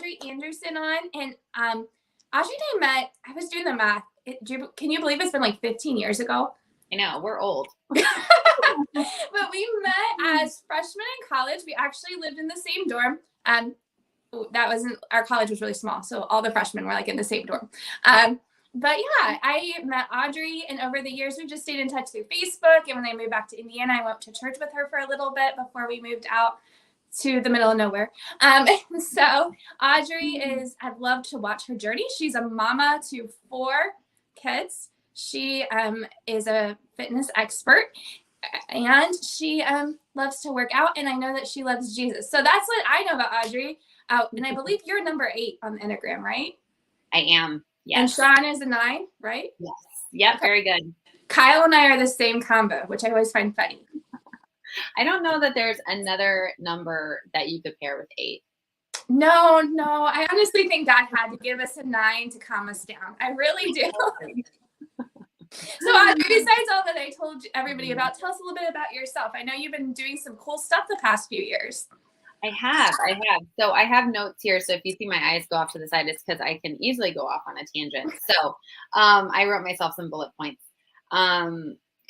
Audrey Anderson on, and Audrey and I met, I was doing the math. Can you believe it's been like 15 years ago? I know, we're old. But we met as freshmen in college. We actually lived in the same dorm. That wasn't, our college was really small, so all the freshmen were like in the same dorm. But yeah, I met Audrey, and over the years we just stayed in touch through Facebook. And when I moved back to Indiana, I went to church with her for a little bit before we moved out to the middle of nowhere. So Audrey is, I've loved to watch her journey. She's a mama to 4 kids. She is a fitness expert, and she loves to work out, and I know that she loves Jesus. So that's what I know about Audrey. And I believe you're number 8 on the Enneagram, right? I am, yes. And Sean is a 9, right? Yes. Yep, okay. Very good. Kyle and I are the same combo, which I always find funny. I don't know that there's another number that you could pair with 8. No. I honestly think God had to give us a 9 to calm us down. I really do. So Audrey, besides all that I told everybody about, tell us a little bit about yourself. I know you've been doing some cool stuff the past few years. I have. So I have notes here. So if you see my eyes go off to the side, it's because I can easily go off on a tangent. So I wrote myself some bullet points.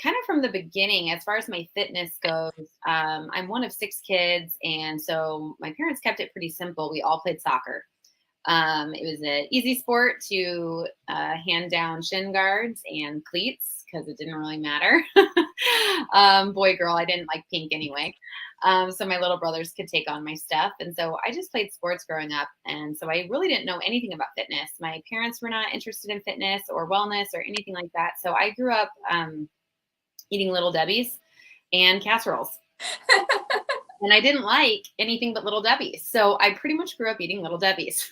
Kind of from the beginning, as far as my fitness goes, I'm one of 6 kids. And so my parents kept it pretty simple. We all played soccer. It was an easy sport to hand down shin guards and cleats because it didn't really matter. Boy, girl, I didn't like pink anyway. So my little brothers could take on my stuff. And so I just played sports growing up. And so I really didn't know anything about fitness. My parents were not interested in fitness or wellness or anything like that. So I grew up eating Little Debbie's and casseroles. And I didn't like anything but Little Debbie's. So I pretty much grew up eating Little Debbie's.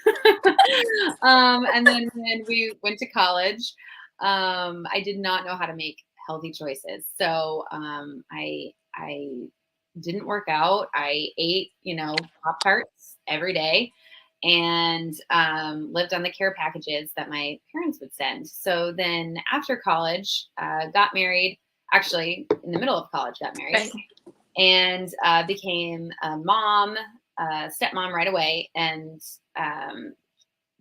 And then when we went to college, I did not know how to make healthy choices. So I didn't work out. I ate, Pop-Tarts every day and lived on the care packages that my parents would send. So then after college, got married, actually in the middle of college, got married. Right. And became a mom, stepmom right away, and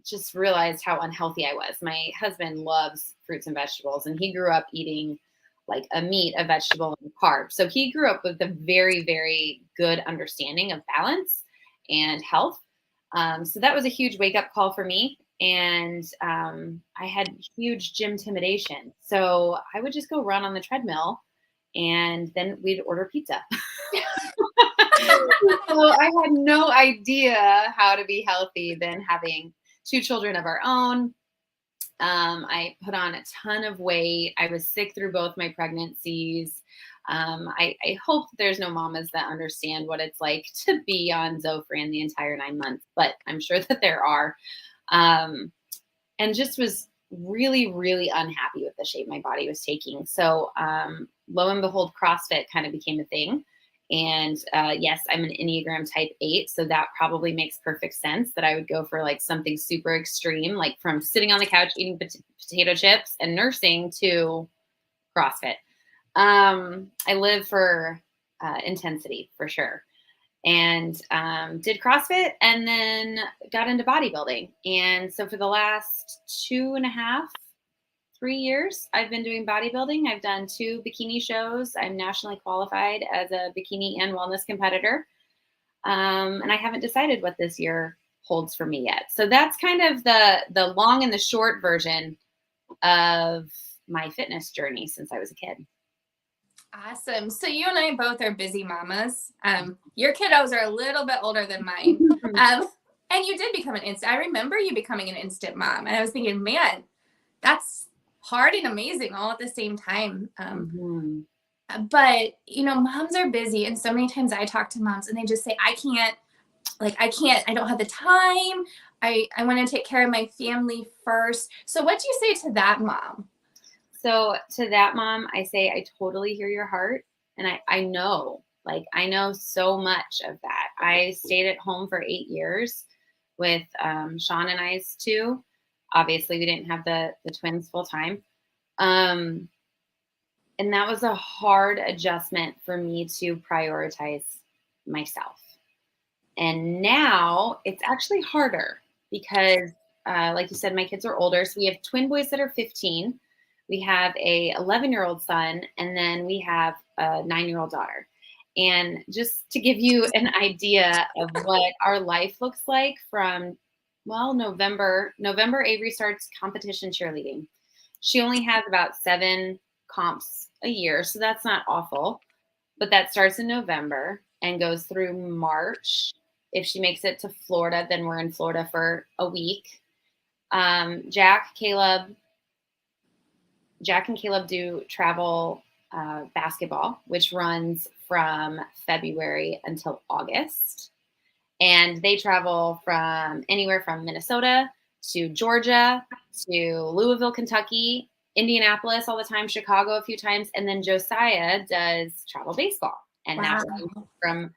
just realized how unhealthy I was. My husband loves fruits and vegetables, and he grew up eating like a meat, a vegetable, and a carb. So he grew up with a very, very good understanding of balance and health. So that was a huge wake-up call for me. And I had huge gym intimidation. So I would just go run on the treadmill, and then we'd order pizza. So I had no idea how to be healthy then, having 2 children of our own. I put on a ton of weight. I was sick through both my pregnancies. I hope there's no mamas that understand what it's like to be on Zofran the entire 9 months, but I'm sure that there are. And just was really, really unhappy with the shape my body was taking. So lo and behold, CrossFit kind of became a thing. And yes, I'm an Enneagram type 8. So that probably makes perfect sense that I would go for like something super extreme, like from sitting on the couch eating potato chips and nursing to CrossFit. I live for intensity for sure. And did CrossFit and then got into bodybuilding. And so for the last 2.5, 3 years, I've been doing bodybuilding. I've done 2 bikini shows. I'm nationally qualified as a bikini and wellness competitor. And I haven't decided what this year holds for me yet. So that's kind of the long and the short version of my fitness journey since I was a kid. Awesome. So you and I both are busy mamas. Your kiddos are a little bit older than mine. And you did become I remember you becoming an instant mom. And I was thinking, man, that's hard and amazing all at the same time. But, moms are busy. And so many times I talk to moms and they just say, I don't have the time. I want to take care of my family first. So what do you say to that mom? So to that mom, I say, I totally hear your heart. And I know so much of that. I stayed at home for 8 years with Sean and I's 2. Obviously, we didn't have the twins full time. And that was a hard adjustment for me to prioritize myself. And now it's actually harder because, like you said, my kids are older. So we have twin boys that are 15. We have a 11-year-old son, and then we have a 9-year-old daughter. And just to give you an idea of what our life looks like from, well, November, Avery starts competition cheerleading. She only has about 7 comps a year, so that's not awful. But that starts in November and goes through March. If she makes it to Florida, then we're in Florida for a week. Jack and Caleb do travel basketball, which runs from February until August. And they travel from anywhere from Minnesota to Georgia to Louisville, Kentucky, Indianapolis all the time, Chicago a few times. And then Josiah does travel baseball. And that runs from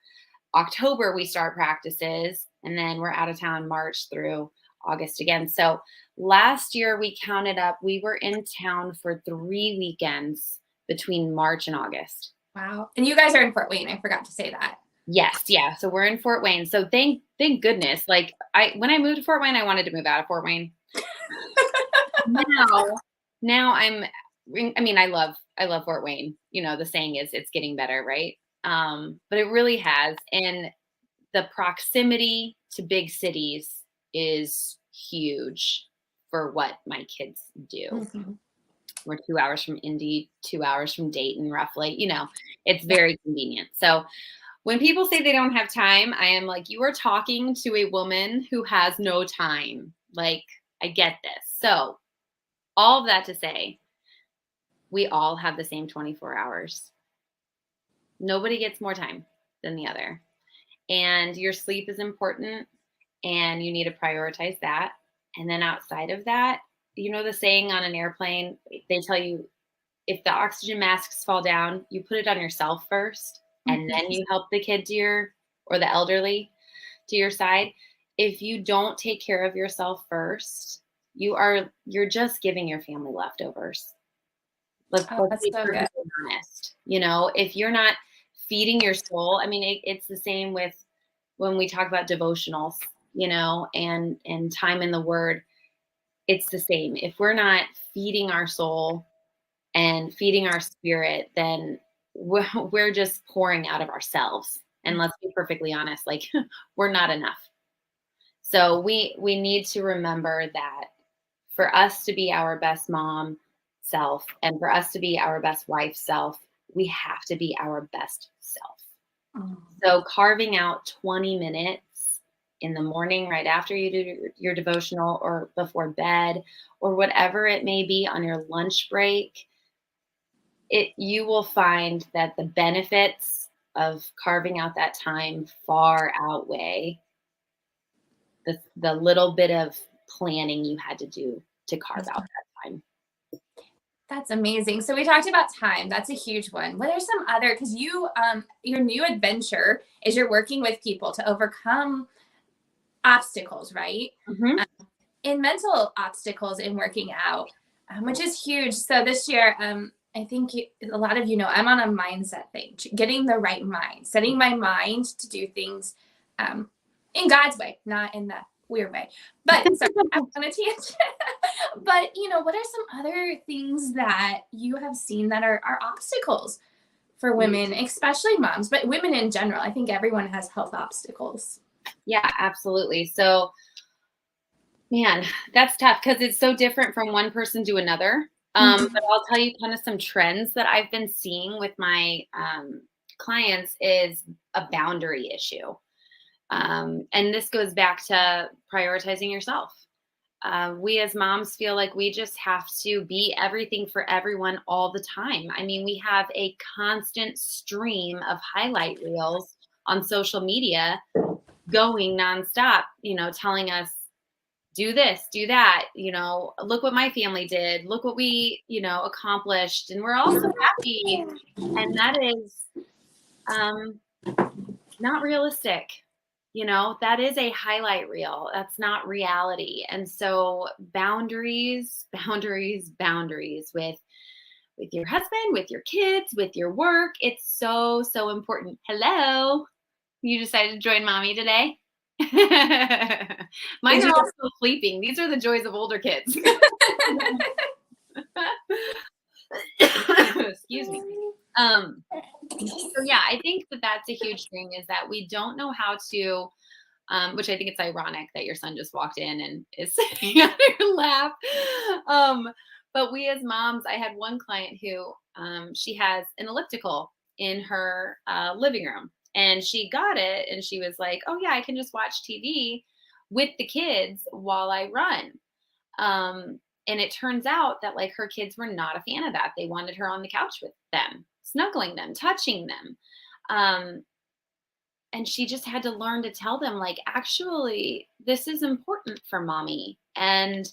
October, we start practices, and then we're out of town March through August again. So last year we counted up, we were in town for 3 weekends between March and August. Wow. And you guys are in Fort Wayne. I forgot to say that. Yes. Yeah. So we're in Fort Wayne. So thank goodness. Like when I moved to Fort Wayne, I wanted to move out of Fort Wayne. now I love Fort Wayne. You know, the saying is it's getting better, right? But it really has. And the proximity to big cities is huge for what my kids do. Mm-hmm. We're 2 hours from Indy, 2 hours from Dayton, roughly. You know, it's very convenient. So when people say they don't have time, I am like, you are talking to a woman who has no time. Like, I get this. So all of that to say, we all have the same 24 hours. Nobody gets more time than the other. And your sleep is important, and you need to prioritize that. And then outside of that, you know, the saying on an airplane, they tell you if the oxygen masks fall down, you put it on yourself first, and then you help the kid or the elderly to your side. If you don't take care of yourself first, you're just giving your family leftovers. Let's be perfectly honest. You know, if you're not feeding your soul, I mean, it's the same with when we talk about devotionals, you know, and time in the Word. It's the same. If we're not feeding our soul and feeding our spirit, then we're just pouring out of ourselves. And let's be perfectly honest, like we're not enough. So we need to remember that for us to be our best mom self and for us to be our best wife self, we have to be our best self. Mm. So carving out 20 minutes in the morning, right after you do your devotional or before bed or whatever it may be on your lunch break, you will find that the benefits of carving out that time far outweigh the little bit of planning you had to do to carve out that time. That's amazing. So we talked about time. That's a huge one. What are some other, because your new adventure is you're working with people to overcome obstacles, right? Mm-hmm. In mental obstacles in working out, which is huge. So this year, I think a lot of you know, I'm on a mindset thing, getting the right mind, setting my mind to do things in God's way, not in the weird way. But sorry, I'm on a tangent. But, you know, what are some other things that you have seen that are obstacles for women, especially moms, but women in general? I think everyone has health obstacles. Yeah, absolutely. So, man, that's tough because it's so different from one person to another. But I'll tell you kind of some trends that I've been seeing with my clients is a boundary issue. And this goes back to prioritizing yourself. We as moms feel like we just have to be everything for everyone all the time. I mean, we have a constant stream of highlight reels on social media going nonstop, you know, telling us, do this, do that, you know, look what my family did, look what we, you know, accomplished, and we're all so happy. And that is not realistic. You know, that is a highlight reel. That's not reality. And so boundaries with your husband, with your kids, with your work. It's so, so important. Hello. You decided to join mommy today? Mine Did are you? all still sleeping. These are the joys of older kids. Excuse me. So yeah, I think that that's a huge thing is that we don't know how to, which I think it's ironic that your son just walked in and is sitting on your lap. Um, but we as moms, I had one client who she has an elliptical in her living room, and she got it, and she was like, "Oh yeah, I can just watch TV with the kids while I run." And it turns out that like her kids were not a fan of that. They wanted her on the couch with them, snuggling them, touching them. Um, and she just had to learn to tell them, like, actually, this is important for mommy. And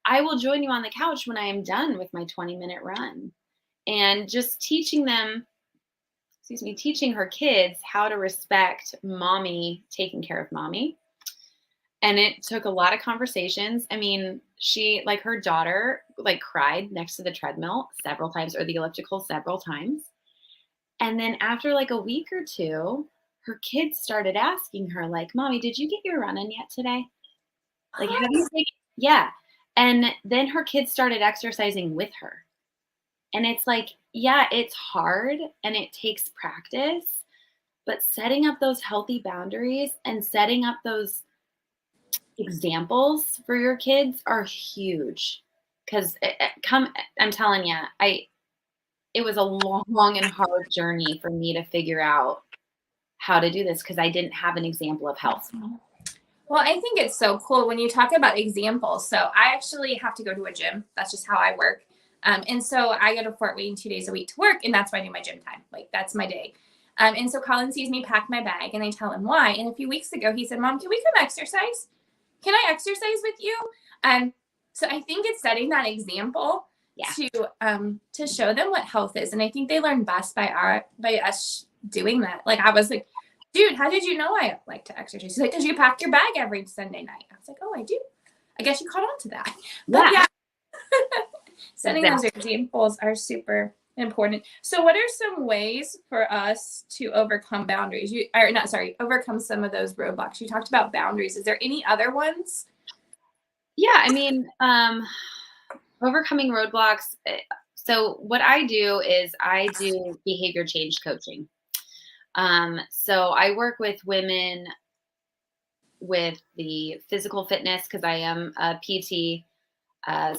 I will join you on the couch when I am done with my 20-minute run. And just teaching them, excuse me, teaching her kids how to respect mommy taking care of mommy. And it took a lot of conversations. I mean, she, like her daughter, like cried next to the treadmill several times or the elliptical several times. And then after like a week or two, her kids started asking her, like, Mommy, did you get your run in yet today? Like, have you taken, yeah. And then her kids started exercising with her. And it's like, yeah, it's hard and it takes practice, but setting up those healthy boundaries and setting up those examples for your kids are huge. Because I'm telling you, it was a long and hard journey for me to figure out how to do this because I didn't have an example of health. Well, I think it's so cool when you talk about examples. So I actually have to go to a gym. That's just how I work. And so I go to Fort Wayne 2 days a week to work, and that's why I do my gym time. Like, that's my day. And so Colin sees me pack my bag, and I tell him why. And a few weeks ago, he said, Mom, can we come exercise? Can I exercise with you? So I think it's setting that example to show them what health is. And I think they learn best by us doing that. Like, I was like, dude, how did you know I like to exercise? He's like, because you pack your bag every Sunday night. I was like, oh, I do. I guess you caught on to that. But yeah, setting those examples are super important. So what are some ways for us to overcome boundaries? Overcome some of those roadblocks. You talked about boundaries. Is there any other ones? Yeah, I mean, overcoming roadblocks. So what I do is I do behavior change coaching. So I work with women with the physical fitness because I am a PT,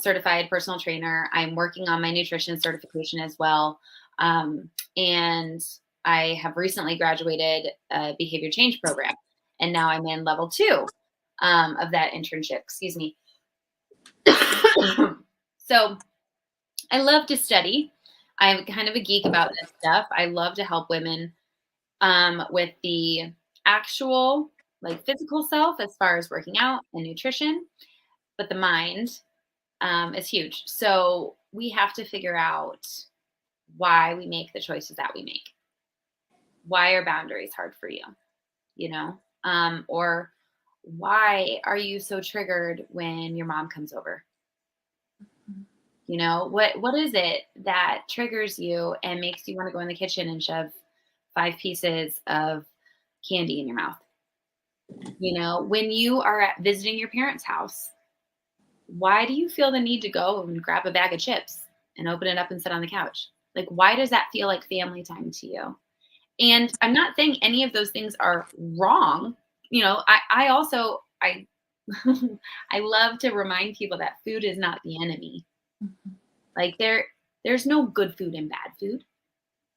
certified personal trainer. I'm working on my nutrition certification as well. And I have recently graduated a behavior change program. And now I'm in level 2 of that internship. Excuse me. So I love to study. I'm kind of a geek about this stuff. I love to help women with the actual like physical self as far as working out and nutrition, but the mind is huge. So we have to figure out why we make the choices that we make. Why are boundaries hard for you? You know, or why are you so triggered when your mom comes over? You know, what is it that triggers you and makes you want to go in the kitchen and shove 5 pieces of candy in your mouth? You know, when you are visiting your parents' house, why do you feel the need to go and grab a bag of chips and open it up and sit on the couch? Like, why does that feel like family time to you? And I'm not saying any of those things are wrong. You know, I also, I love to remind people that food is not the enemy. Mm-hmm. Like there's no good food and bad food.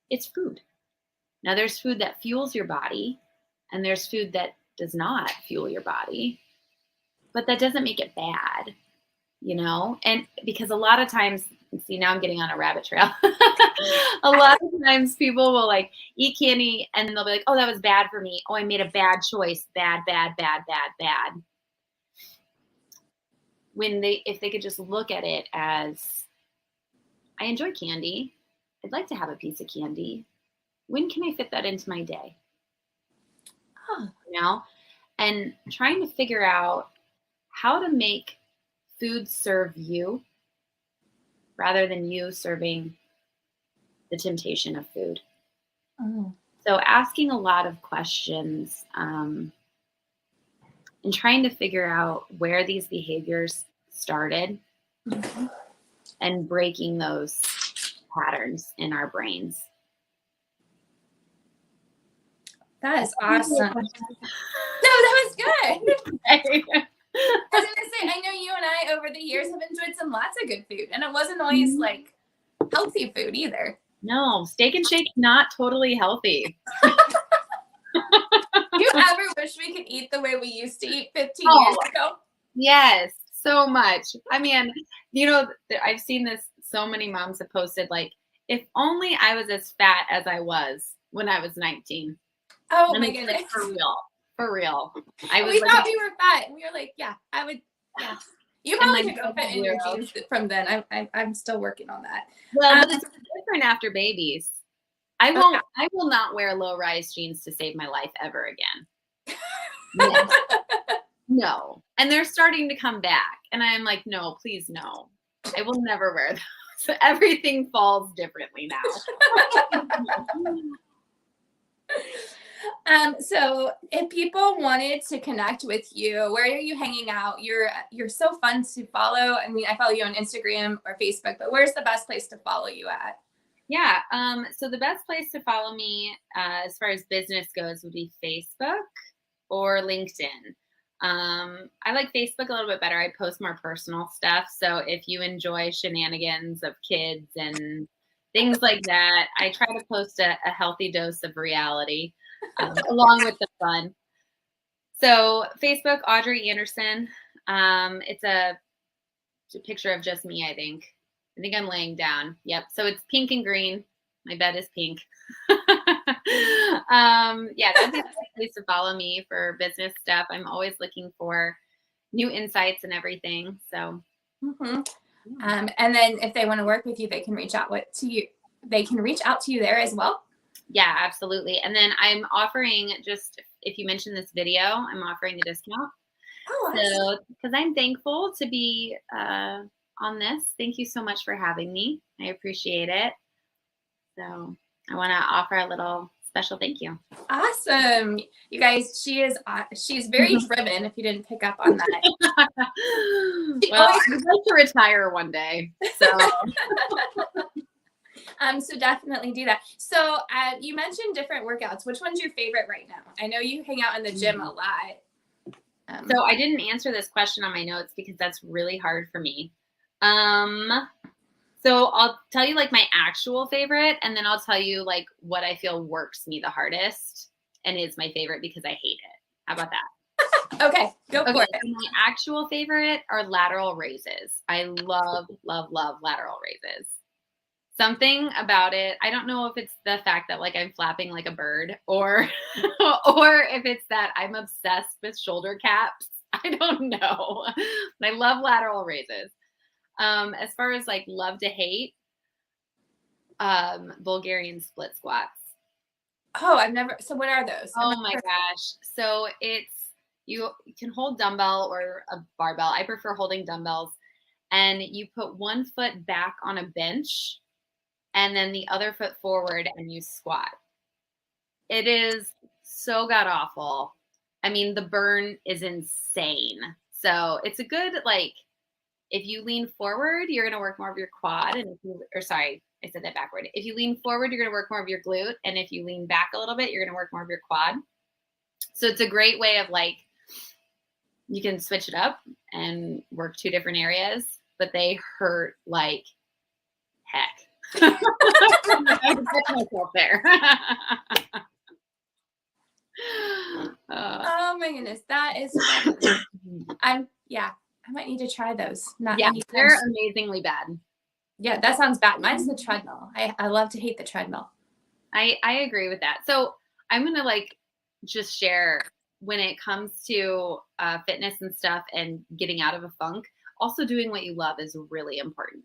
It's food. Now there's food that fuels your body and there's food that does not fuel your body, but that doesn't make it bad, you know? And because a lot of times, see, now I'm getting on a rabbit trail. A lot of times people will like eat candy and they'll be like, oh, that was bad for me. Oh, I made a bad choice. Bad, bad, bad, bad, bad. If they could just look at it as, I enjoy candy. I'd like to have a piece of candy. When can I fit that into my day? You know, and trying to figure out how to make food serve you rather than you serving the temptation of food. Oh. So asking a lot of questions and trying to figure out where these behaviors started and breaking those patterns in our brains. That is awesome. No, that was good. I was gonna say, I know you and I over the years have enjoyed some lots of good food, and it wasn't always like healthy food either. No, Steak and Shake's not totally healthy. Do you ever wish we could eat the way we used to eat 15 years ago? Yes, so much. I mean, you know, I've seen this, so many moms have posted, like, if only I was as fat as I was when I was 19. Oh my goodness. For real. For real. We thought we were fat, and we were like, yeah, I would, yeah. You probably could go fit in your jeans from then. I'm still working on that. Well, but it's different after babies. I will not wear low-rise jeans to save my life ever again. No. No. And they're starting to come back. And I'm like, no, please no. I will never wear those. So everything falls differently now. So if people wanted to connect with you, where are you hanging out? You're so fun to follow. I mean, I follow you on Instagram or Facebook, but where's the best place to follow you at? Yeah. So the best place to follow me as far as business goes would be Facebook or LinkedIn. I like Facebook a little bit better. I post more personal stuff. So if you enjoy shenanigans of kids and things like that, I try to post a healthy dose of reality along with the fun. So Facebook, Audrey Anderson. It's a picture of just me, I think. I think I'm laying down. Yep. So it's pink and green. My bed is pink. Yeah, that'd be a good place to follow me for business stuff. I'm always looking for new insights and everything. So, and then if they want to work with you, they can reach out to you. They can reach out to you there as well. Yeah, absolutely. And then I'm offering, just if you mention this video, I'm offering a discount. Oh, so because I'm thankful to be on this. Thank you so much for having me. I appreciate it. So I want to offer a little special thank you. Awesome. You guys, she's very driven, if you didn't pick up on that. Well, I would like to retire one day. So so definitely do that. So you mentioned different workouts. Which one's your favorite right now? I know you hang out in the gym a lot. So I didn't answer this question on my notes because that's really hard for me. So I'll tell you like my actual favorite, and then I'll tell you like what I feel works me the hardest and is my favorite because I hate it. How about that? Okay, go for it. So my actual favorite are lateral raises. I love, love, love lateral raises. Something about it, I don't know if it's the fact that like I'm flapping like a bird or if it's that I'm obsessed with shoulder caps. I don't know. But I love lateral raises. As far as like love to hate, Bulgarian split squats. Oh, so what are those? Oh my gosh. So you can hold dumbbell or a barbell. I prefer holding dumbbells, and you put one foot back on a bench and then the other foot forward and you squat. It is so god awful. I mean, the burn is insane. So it's a good, like, if you lean forward, you're going to work more of your quad. And I said that backward. If you lean forward, you're going to work more of your glute. And if you lean back a little bit, you're going to work more of your quad. So it's a great way of like, you can switch it up and work two different areas, but they hurt like heck. I put myself there. Oh my goodness, that is fun. I might need to try those. They're amazingly bad. Yeah, that sounds bad. Mine's the treadmill. I love to hate the treadmill. I agree with that. So I'm gonna like just share when it comes to fitness and stuff and getting out of a funk. Also, doing what you love is really important.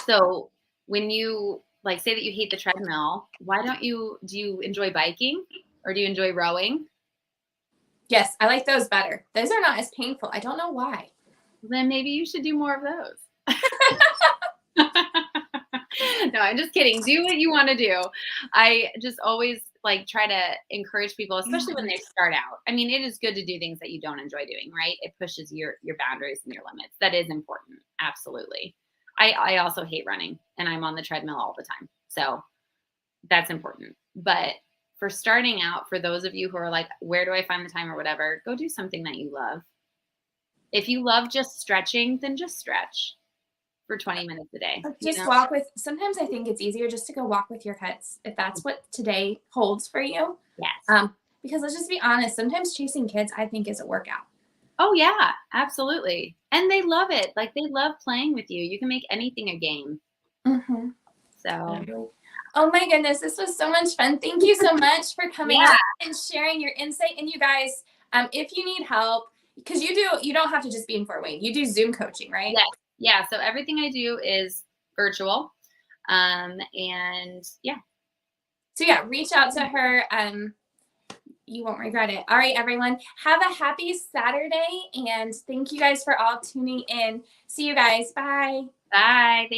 So when you like say that you hate the treadmill, do you enjoy biking or do you enjoy rowing? Yes, I like those better. Those are not as painful. I don't know why. Then maybe you should do more of those. No, I'm just kidding. Do what you want to do. I just always like try to encourage people, especially when they start out. I mean, it is good to do things that you don't enjoy doing, right? It pushes your boundaries and your limits. That is important. Absolutely. I also hate running, and I'm on the treadmill all the time. So that's important. But for starting out, for those of you who are like, where do I find the time or whatever, go do something that you love. If you love just stretching, then just stretch for 20 minutes a day. Just walk with, sometimes I think it's easier just to go walk with your kids if that's what today holds for you. Yes. Because let's just be honest, sometimes chasing kids, I think, is a workout. Oh yeah, absolutely. And they love it. Like they love playing with you. You can make anything a game. Mm-hmm. So. Oh my goodness, this was so much fun. Thank you so much for coming Yeah. up and sharing your insight. And you guys, if you need help, because you don't have to just be in Fort Wayne. You do Zoom coaching, right? Yes. Yeah. So everything I do is virtual. And yeah. So yeah, reach out to her. You won't regret it. All right, everyone. Have a happy Saturday. And thank you guys for all tuning in. See you guys. Bye. Bye.